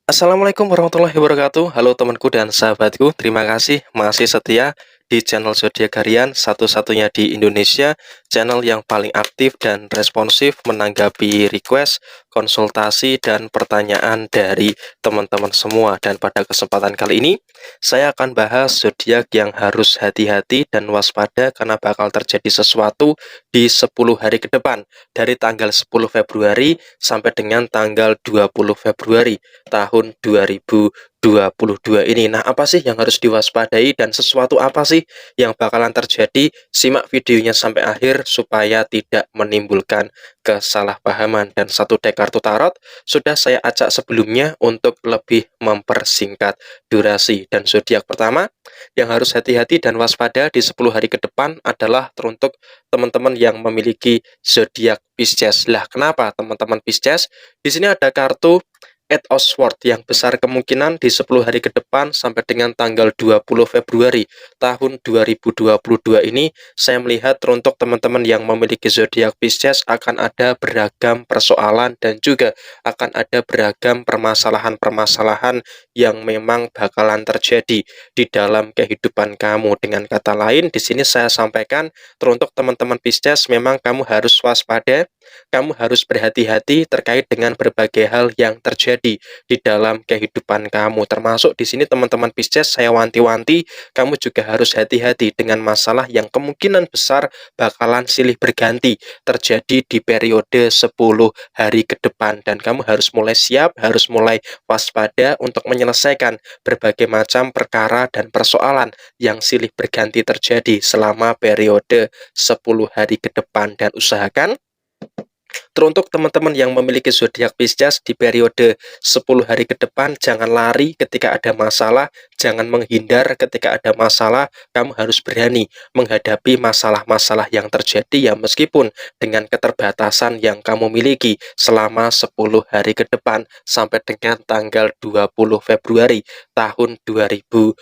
Assalamualaikum warahmatullahi wabarakatuh. Halo temanku dan sahabatku, terima kasih masih setia di channel Zodiak Harian, satu-satunya di Indonesia, channel yang paling aktif dan responsif menanggapi request, konsultasi, dan pertanyaan dari teman-teman semua. Dan pada kesempatan kali ini, saya akan bahas zodiak yang harus hati-hati dan waspada karena bakal terjadi sesuatu di 10 hari ke depan, dari tanggal 10 Februari sampai dengan tanggal 20 Februari tahun 2022 ini. Nah, apa sih yang harus diwaspadai dan sesuatu apa sih yang bakalan terjadi? Simak videonya sampai akhir supaya tidak menimbulkan kesalahpahaman. Dan satu deck kartu tarot sudah saya acak sebelumnya untuk lebih mempersingkat durasi. Dan zodiak pertama yang harus hati-hati dan waspada di 10 hari ke depan adalah teruntuk teman-teman yang memiliki zodiak Pisces. Lah, kenapa teman-teman Pisces? Di sini ada kartu Eight of Swords yang besar kemungkinan di 10 hari ke depan sampai dengan tanggal 20 Februari tahun 2022 ini saya melihat untuk teman-teman yang memiliki zodiak Pisces akan ada beragam persoalan dan juga akan ada beragam permasalahan-permasalahan yang memang bakalan terjadi di dalam kehidupan kamu. Dengan kata lain, di sini saya sampaikan teruntuk teman-teman Pisces memang kamu harus waspada, kamu harus berhati-hati terkait dengan berbagai hal yang terjadi di dalam kehidupan kamu. Termasuk di sini teman-teman Pisces, saya wanti-wanti, kamu juga harus hati-hati dengan masalah yang kemungkinan besar bakalan silih berganti terjadi di periode 10 hari ke depan. Dan kamu harus mulai siap, harus mulai waspada untuk menyelesaikan berbagai macam perkara dan persoalan yang silih berganti terjadi selama periode 10 hari ke depan. Dan usahakan teruntuk teman-teman yang memiliki zodiak Pisces di periode 10 hari ke depan, jangan lari ketika ada masalah, jangan menghindar ketika ada masalah, kamu harus berani menghadapi masalah-masalah yang terjadi ya meskipun dengan keterbatasan yang kamu miliki selama 10 hari ke depan sampai dengan tanggal 20 Februari tahun 2022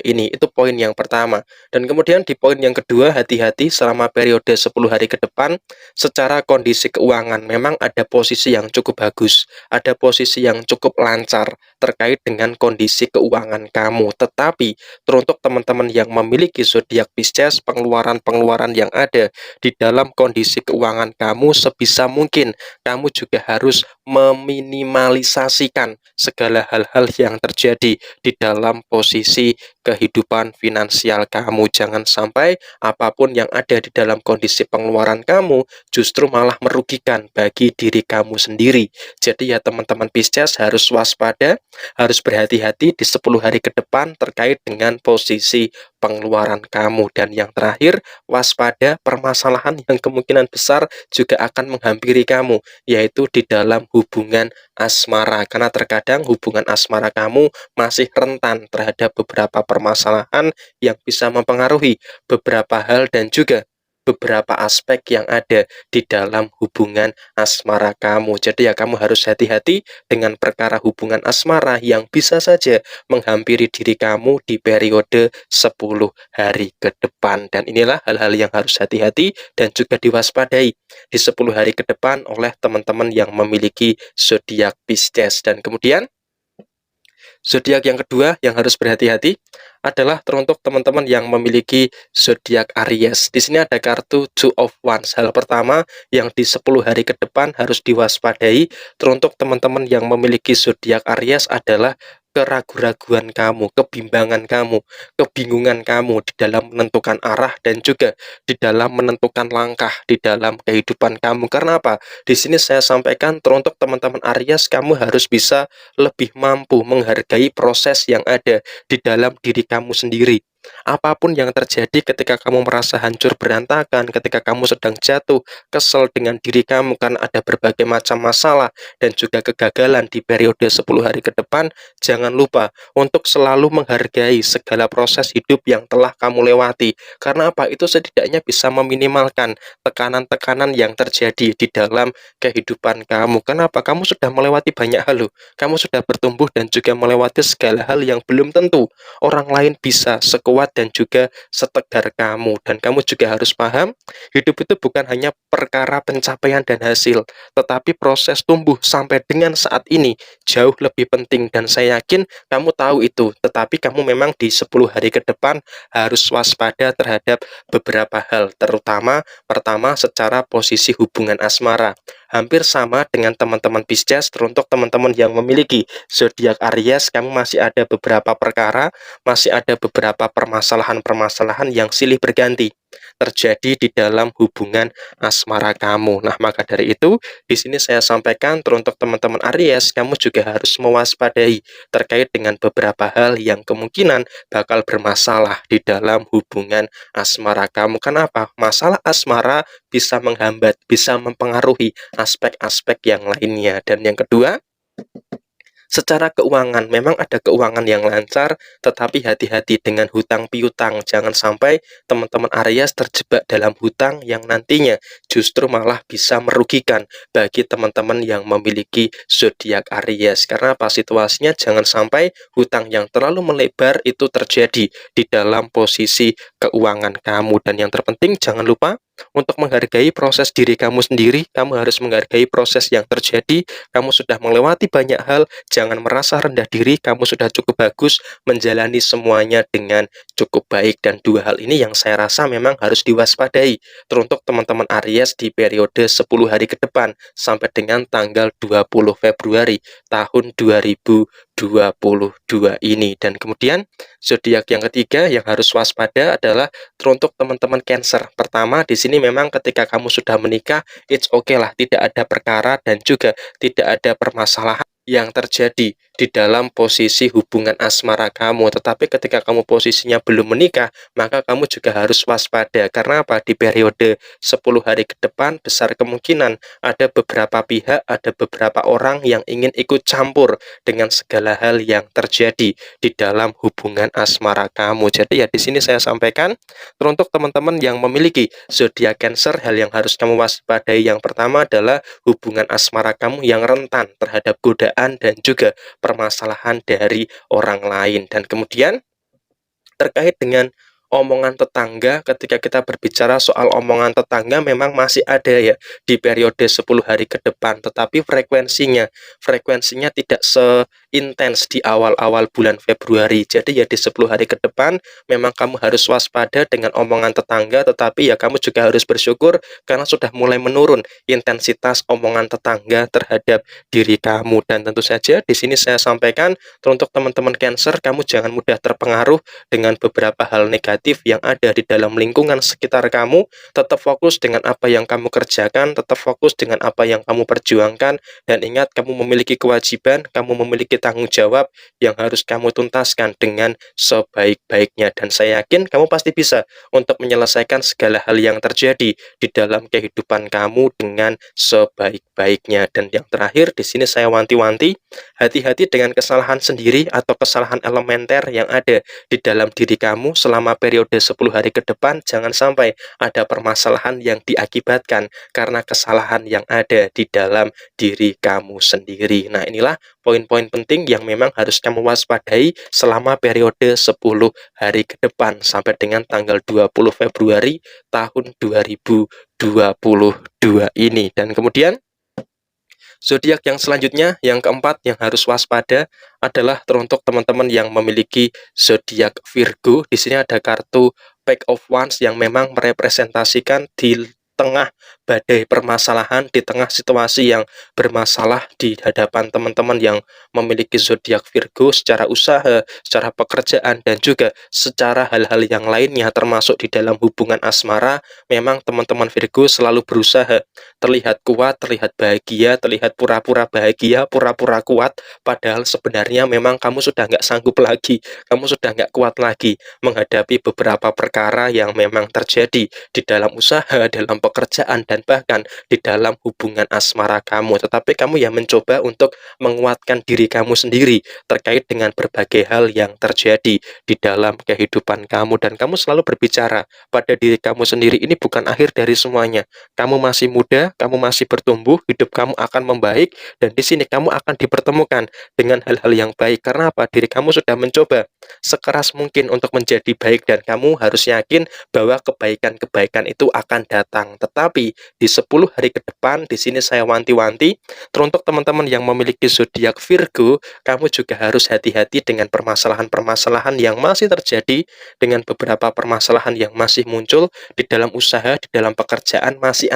ini. Itu poin yang pertama. Dan kemudian di poin yang kedua, hati-hati selama periode 10 hari ke depan secara kondisi keuangan memang ada posisi yang cukup bagus, ada posisi yang cukup lancar terkait dengan kondisi keuangan kamu. Tetapi teruntuk teman-teman yang memiliki zodiak Pisces, pengeluaran-pengeluaran yang ada di dalam kondisi keuangan kamu sebisa mungkin kamu juga harus meminimalisasikan segala hal-hal yang terjadi di dalam posisi kehidupan finansial kamu. Jangan sampai apapun yang ada di dalam kondisi pengeluaran kamu justru malah merugikan bagi diri kamu sendiri. Jadi ya teman-teman Pisces harus waspada, harus berhati-hati di 10 hari ke depan terkait dengan posisi pengeluaran kamu. Dan yang terakhir, waspada permasalahan yang kemungkinan besar juga akan menghampiri kamu, yaitu di dalam hubungan asmara. Karena terkadang hubungan asmara kamu masih rentan terhadap beberapa permasalahan yang bisa mempengaruhi beberapa hal dan juga beberapa aspek yang ada di dalam hubungan asmara kamu. Jadi ya kamu harus hati-hati dengan perkara hubungan asmara yang bisa saja menghampiri diri kamu di periode 10 hari ke depan. Dan inilah hal-hal yang harus hati-hati dan juga diwaspadai di 10 hari ke depan oleh teman-teman yang memiliki zodiak Pisces. Dan kemudian zodiak yang kedua yang harus berhati-hati adalah teruntuk teman-teman yang memiliki zodiak Aries. Di sini ada kartu Two of Wands. Hal pertama yang di 10 hari ke depan harus diwaspadai teruntuk teman-teman yang memiliki zodiak Aries adalah keraguan-raguan kamu, kebimbangan kamu, kebingungan kamu di dalam menentukan arah dan juga di dalam menentukan langkah di dalam kehidupan kamu. Karena apa? Di sini saya sampaikan teruntuk teman-teman Aries, kamu harus bisa lebih mampu menghargai proses yang ada di dalam diri kamu sendiri. Apapun yang terjadi ketika kamu merasa hancur berantakan, ketika kamu sedang jatuh, kesel dengan diri kamu karena ada berbagai macam masalah dan juga kegagalan di periode 10 hari ke depan, jangan lupa untuk selalu menghargai segala proses hidup yang telah kamu lewati. Karena apa? Itu setidaknya bisa meminimalkan tekanan-tekanan yang terjadi di dalam kehidupan kamu. Kenapa? Kamu sudah melewati banyak hal loh. Kamu sudah bertumbuh dan juga melewati segala hal yang belum tentu orang lain bisa sekuat sekuat dan juga setegar kamu. Dan kamu juga harus paham, hidup itu bukan hanya perkara pencapaian dan hasil, tetapi proses tumbuh sampai dengan saat ini jauh lebih penting. Dan saya yakin kamu tahu itu, tetapi kamu memang di 10 hari ke depan harus waspada terhadap beberapa hal, terutama pertama secara posisi hubungan asmara. Hampir sama dengan teman-teman Pisces, teruntuk teman-teman yang memiliki zodiak Aries, kamu masih ada beberapa perkara, masih ada beberapa permasalahan-permasalahan yang silih berganti terjadi di dalam hubungan asmara kamu. Nah, maka dari itu, di sini saya sampaikan teruntuk teman-teman Aries, kamu juga harus mewaspadai terkait dengan beberapa hal yang kemungkinan bakal bermasalah di dalam hubungan asmara kamu. Kenapa? Masalah asmara bisa menghambat, bisa mempengaruhi aspek-aspek yang lainnya. Dan yang kedua, secara keuangan, memang ada keuangan yang lancar, tetapi hati-hati dengan hutang piutang. Jangan sampai teman-teman Aries terjebak dalam hutang yang nantinya justru malah bisa merugikan bagi teman-teman yang memiliki zodiak Aries. Karena apa situasinya? Jangan sampai hutang yang terlalu melebar itu terjadi di dalam posisi keuangan kamu. Dan yang terpenting, jangan lupa untuk menghargai proses diri kamu sendiri. Kamu harus menghargai proses yang terjadi. Kamu sudah melewati banyak hal, jangan merasa rendah diri, kamu sudah cukup bagus menjalani semuanya dengan cukup baik. Dan dua hal ini yang saya rasa memang harus diwaspadai teruntuk teman-teman Aries di periode 10 hari ke depan sampai dengan tanggal 20 Februari tahun 2022 ini. Dan kemudian zodiak yang ketiga yang harus waspada adalah teruntuk teman-teman Cancer. Pertama, di sini memang ketika kamu sudah menikah, it's okay lah, tidak ada perkara dan juga tidak ada permasalahan yang terjadi di dalam posisi hubungan asmara kamu. Tetapi ketika kamu posisinya belum menikah, maka kamu juga harus waspada. Karena apa? Di periode 10 hari ke depan, besar kemungkinan ada beberapa pihak, ada beberapa orang yang ingin ikut campur dengan segala hal yang terjadi di dalam hubungan asmara kamu. Jadi ya di sini saya sampaikan, teruntuk teman-teman yang memiliki zodiak Cancer, hal yang harus kamu waspadai yang pertama adalah hubungan asmara kamu yang rentan terhadap godaan dan juga permasalahan dari orang lain. Dan kemudian terkait dengan omongan tetangga, ketika kita berbicara soal omongan tetangga memang masih ada ya di periode 10 hari ke depan, tetapi frekuensinya tidak seintens di awal-awal bulan Februari. Jadi ya di 10 hari ke depan memang kamu harus waspada dengan omongan tetangga, tetapi ya kamu juga harus bersyukur karena sudah mulai menurun intensitas omongan tetangga terhadap diri kamu. Dan tentu saja di sini saya sampaikan untuk teman-teman Cancer, kamu jangan mudah terpengaruh dengan beberapa hal negatif yang ada di dalam lingkungan sekitar kamu. Tetap fokus dengan apa yang kamu kerjakan, tetap fokus dengan apa yang kamu perjuangkan, dan ingat kamu memiliki kewajiban, kamu memiliki tanggung jawab yang harus kamu tuntaskan dengan sebaik-baiknya. Dan saya yakin kamu pasti bisa untuk menyelesaikan segala hal yang terjadi di dalam kehidupan kamu dengan sebaik-baiknya. Dan yang terakhir di sini saya wanti-wanti, hati-hati dengan kesalahan sendiri atau kesalahan elementer yang ada di dalam diri kamu selama periode 10 hari ke depan. Jangan sampai ada permasalahan yang diakibatkan karena kesalahan yang ada di dalam diri kamu sendiri. Nah, inilah poin-poin penting yang memang harus kamu waspadai selama periode 10 hari ke depan sampai dengan tanggal 20 Februari tahun 2022 ini. Dan kemudian zodiak yang selanjutnya, yang keempat yang harus waspada adalah teruntuk teman-teman yang memiliki zodiak Virgo. Di sini ada kartu Page of Wands yang memang merepresentasikan di tengah badai permasalahan, di tengah situasi yang bermasalah di hadapan teman-teman yang memiliki zodiak Virgo secara usaha, secara pekerjaan, dan juga secara hal-hal yang lainnya termasuk di dalam hubungan asmara. Memang teman-teman Virgo selalu berusaha terlihat kuat, terlihat bahagia, terlihat pura-pura bahagia, pura-pura kuat, padahal sebenarnya memang kamu sudah nggak sanggup lagi, kamu sudah nggak kuat lagi menghadapi beberapa perkara yang memang terjadi di dalam usaha, dalam pekerjaan, dan bahkan di dalam hubungan asmara kamu, tetapi kamu yang mencoba untuk menguatkan diri kamu sendiri terkait dengan berbagai hal yang terjadi di dalam kehidupan kamu, dan kamu selalu berbicara pada diri kamu sendiri, ini bukan akhir dari semuanya. Kamu masih muda, kamu masih bertumbuh, hidup kamu akan membaik, dan di sini kamu akan dipertemukan dengan hal-hal yang baik. Karena apa? Diri kamu sudah mencoba sekeras mungkin untuk menjadi baik, dan kamu harus yakin bahwa kebaikan-kebaikan itu akan datang. Tetapi di 10 hari ke depan, di sini saya wanti-wanti, teruntuk teman-teman yang memiliki zodiak Virgo, kamu juga harus hati-hati dengan permasalahan-permasalahan yang masih terjadi, dengan beberapa permasalahan yang masih muncul di dalam usaha, di dalam pekerjaan. Masih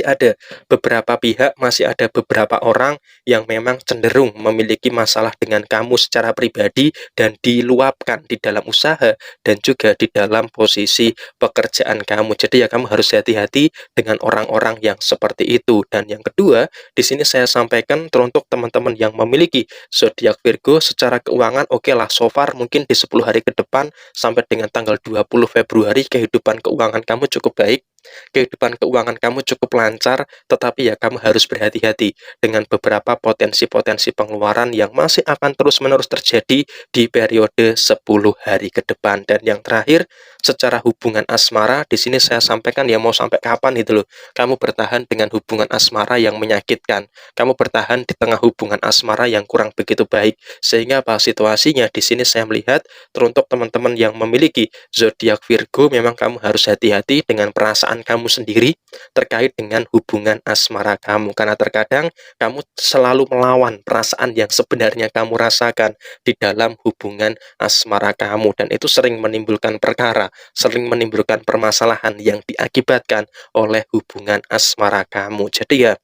ada beberapa pihak, masih ada beberapa orang yang memang cenderung memiliki masalah dengan kamu secara pribadi dan diluapkan di dalam usaha dan juga di dalam posisi pekerjaan kamu. Jadi ya kamu harus hati-hati dengan orang-orang yang seperti itu. Dan yang kedua, di sini saya sampaikan teruntuk teman-teman yang memiliki zodiak Virgo secara keuangan, oke lah, so far mungkin di 10 hari ke depan sampai dengan tanggal 20 Februari kehidupan keuangan kamu cukup baik. Kehidupan keuangan kamu cukup lancar, tetapi ya kamu harus berhati-hati dengan beberapa potensi-potensi pengeluaran yang masih akan terus-menerus terjadi di periode 10 hari ke depan. Dan yang terakhir, secara hubungan asmara, di sini saya sampaikan ya mau sampai kapan itu loh. Kamu bertahan dengan hubungan asmara yang menyakitkan. Kamu bertahan di tengah hubungan asmara yang kurang begitu baik. Sehingga apa situasinya? Di sini saya melihat teruntuk teman-teman yang memiliki zodiak Virgo, memang kamu harus hati-hati dengan perasaan kamu sendiri terkait dengan hubungan asmara kamu, karena terkadang kamu selalu melawan perasaan yang sebenarnya kamu rasakan di dalam hubungan asmara kamu, dan itu sering menimbulkan perkara, sering menimbulkan permasalahan yang diakibatkan oleh hubungan asmara kamu. Jadi ya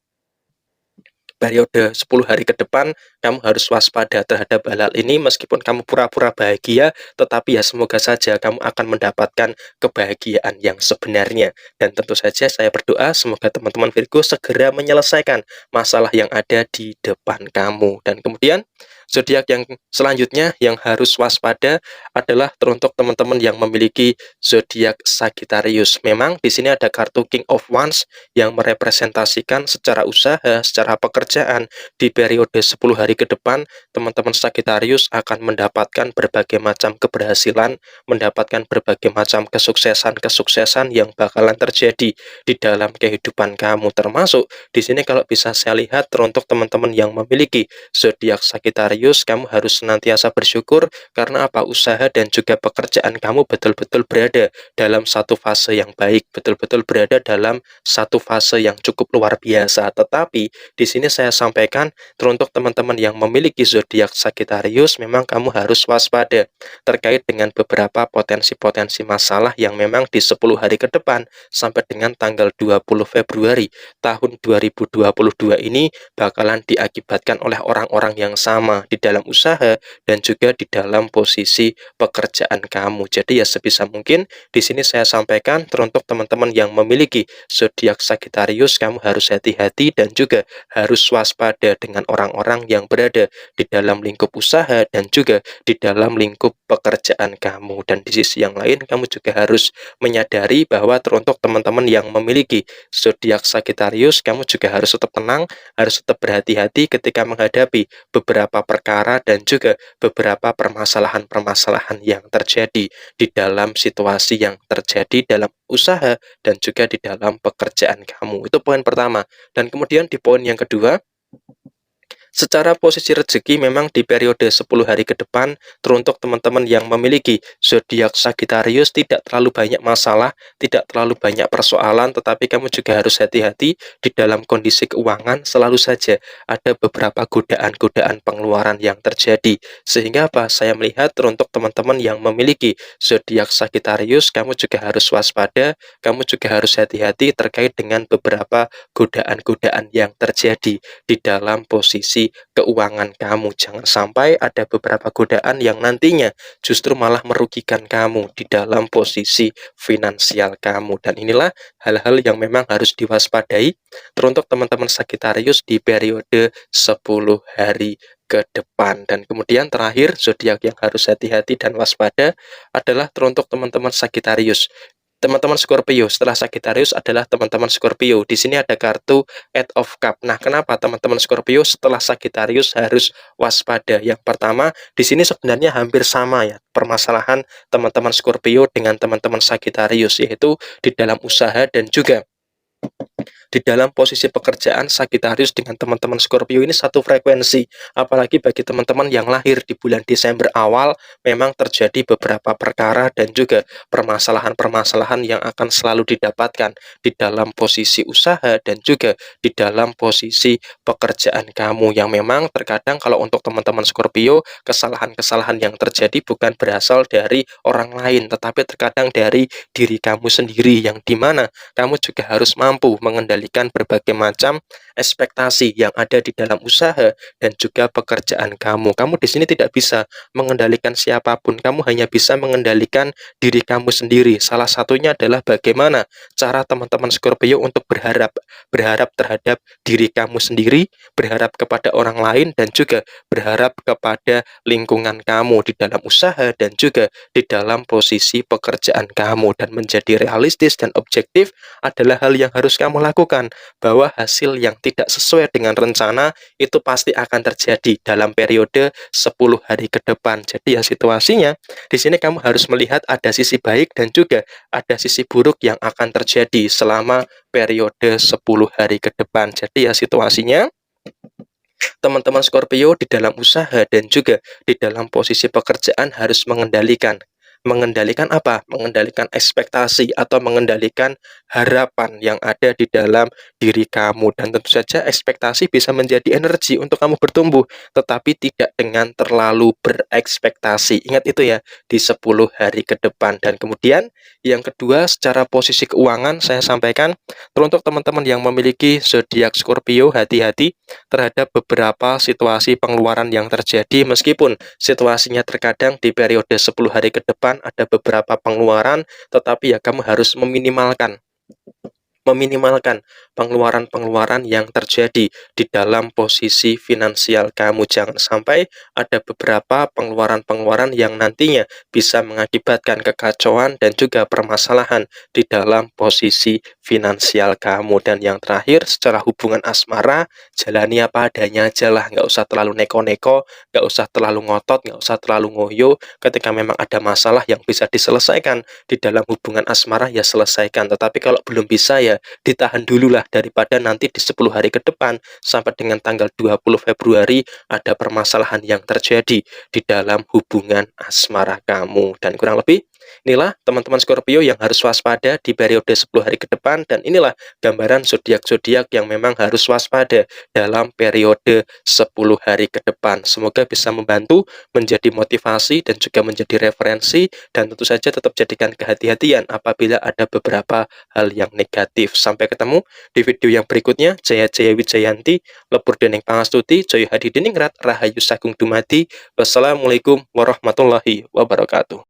periode 10 hari ke depan kamu harus waspada terhadap hal-hal ini. Meskipun kamu pura-pura bahagia, tetapi ya semoga saja kamu akan mendapatkan kebahagiaan yang sebenarnya. Dan tentu saja saya berdoa semoga teman-teman Virgo segera menyelesaikan masalah yang ada di depan kamu. Dan kemudian zodiak yang selanjutnya yang harus waspada adalah teruntuk teman-teman yang memiliki zodiak Sagittarius. Memang di sini ada kartu King of Wands yang merepresentasikan secara usaha, secara pekerjaan di periode 10 hari ke depan, teman-teman Sagittarius akan mendapatkan berbagai macam keberhasilan, mendapatkan berbagai macam kesuksesan-kesuksesan yang bakalan terjadi di dalam kehidupan kamu. Termasuk di sini kalau bisa saya lihat teruntuk teman-teman yang memiliki zodiak Sagittarius, kamu harus senantiasa bersyukur karena apa? Usaha dan juga pekerjaan kamu betul-betul berada dalam satu fase yang baik, betul-betul berada dalam satu fase yang cukup luar biasa. Tetapi di sini saya sampaikan teruntuk teman-teman yang memiliki zodiak Sagittarius, memang kamu harus waspada terkait dengan beberapa potensi-potensi masalah yang memang di 10 hari ke depan sampai dengan tanggal 20 Februari tahun 2022 ini bakalan diakibatkan oleh orang-orang yang sama di dalam usaha dan juga di dalam posisi pekerjaan kamu. Jadi ya sebisa mungkin di sini saya sampaikan teruntuk teman-teman yang memiliki zodiak Sagittarius, kamu harus hati-hati dan juga harus waspada dengan orang-orang yang berada di dalam lingkup usaha dan juga di dalam lingkup pekerjaan kamu. Dan di sisi yang lain kamu juga harus menyadari bahwa teruntuk teman-teman yang memiliki zodiak Sagittarius, kamu juga harus tetap tenang, harus tetap berhati-hati ketika menghadapi beberapa perkara dan juga beberapa permasalahan-permasalahan yang terjadi di dalam situasi yang terjadi dalam usaha dan juga di dalam pekerjaan kamu. Itu poin pertama. Dan kemudian di poin yang kedua, secara posisi rezeki memang di periode 10 hari ke depan teruntuk teman-teman yang memiliki zodiak Sagittarius tidak terlalu banyak masalah, tidak terlalu banyak persoalan, tetapi kamu juga harus hati-hati di dalam kondisi keuangan. Selalu saja ada beberapa godaan-godaan pengeluaran yang terjadi. Sehingga apa? Saya melihat teruntuk teman-teman yang memiliki zodiak Sagittarius, kamu juga harus waspada, kamu juga harus hati-hati terkait dengan beberapa godaan-godaan yang terjadi di dalam posisi keuangan kamu. Jangan sampai ada beberapa godaan yang nantinya justru malah merugikan kamu di dalam posisi finansial kamu. Dan inilah hal-hal yang memang harus diwaspadai teruntuk teman-teman Sagittarius di periode 10 hari ke depan. Dan kemudian terakhir zodiak yang harus hati-hati dan waspada adalah teruntuk teman-teman Sagittarius. teman-teman Scorpio. Setelah Sagittarius adalah teman-teman Scorpio. Di sini ada kartu Eight of Cup. Nah, kenapa teman-teman Scorpio setelah Sagittarius harus waspada? Yang pertama, di sini sebenarnya hampir sama ya permasalahan teman-teman Scorpio dengan teman-teman Sagittarius, yaitu di dalam usaha dan juga di dalam posisi pekerjaan. Sagittarius dengan teman-teman Scorpio ini satu frekuensi. Apalagi bagi teman-teman yang lahir di bulan Desember awal, memang terjadi beberapa perkara dan juga permasalahan-permasalahan yang akan selalu didapatkan di dalam posisi usaha dan juga di dalam posisi pekerjaan kamu, yang memang terkadang kalau untuk teman-teman Scorpio, kesalahan-kesalahan yang terjadi bukan berasal dari orang lain, tetapi terkadang dari diri kamu sendiri, yang dimana kamu juga harus mampu mengendalikan berbagai macam ekspektasi yang ada di dalam usaha dan juga pekerjaan kamu. Kamu di sini tidak bisa mengendalikan siapapun, kamu hanya bisa mengendalikan diri kamu sendiri. Salah satunya adalah bagaimana cara teman-teman Scorpio untuk berharap terhadap diri kamu sendiri, berharap kepada orang lain, dan juga berharap kepada lingkungan kamu di dalam usaha dan juga di dalam posisi pekerjaan kamu. Dan menjadi realistis dan objektif adalah hal yang harus kamu lakukan, bahwa hasil yang tidak sesuai dengan rencana itu pasti akan terjadi dalam periode 10 hari ke depan. Jadi ya situasinya di sini kamu harus melihat ada sisi baik dan juga ada sisi buruk yang akan terjadi selama periode 10 hari ke depan. Jadi ya situasinya teman-teman Scorpio di dalam usaha dan juga di dalam posisi pekerjaan harus mengendalikan apa? Mengendalikan ekspektasi atau mengendalikan harapan yang ada di dalam diri kamu. Dan tentu saja ekspektasi bisa menjadi energi untuk kamu bertumbuh, tetapi tidak dengan terlalu berekspektasi. Ingat itu ya, di 10 hari ke depan. Dan kemudian yang kedua, secara posisi keuangan saya sampaikan, untuk teman-teman yang memiliki zodiak Scorpio, hati-hati terhadap beberapa situasi pengeluaran yang terjadi. Meskipun situasinya terkadang di periode 10 hari ke depan ada beberapa pengeluaran, tetapi ya kamu harus meminimalkan pengeluaran-pengeluaran yang terjadi di dalam posisi finansial kamu. Jangan sampai ada beberapa pengeluaran-pengeluaran yang nantinya bisa mengakibatkan kekacauan dan juga permasalahan di dalam posisi finansial kamu. Dan yang terakhir, secara hubungan asmara, jalani apa adanya aja lah, nggak usah terlalu neko-neko, nggak usah terlalu ngotot, nggak usah terlalu ngoyo. Ketika memang ada masalah yang bisa diselesaikan di dalam hubungan asmara, ya selesaikan. Tetapi kalau belum bisa, ya ditahan dulu lah, daripada nanti di 10 hari ke depan sampai dengan tanggal 20 Februari ada permasalahan yang terjadi di dalam hubungan asmara kamu. Dan kurang lebih inilah teman-teman Scorpio yang harus waspada di periode 10 hari ke depan, dan inilah gambaran zodiak-zodiak yang memang harus waspada dalam periode 10 hari ke depan. Semoga bisa membantu, menjadi motivasi dan juga menjadi referensi, dan tentu saja tetap jadikan kehati-hatian apabila ada beberapa hal yang negatif. Sampai ketemu di video yang berikutnya. Jaya Jaya Wijayanti, Lepur Dening Pangastuti, Joyo Hadi Diningrat, Rahayu Sagung Dumadi. Wassalamualaikum warahmatullahi wabarakatuh.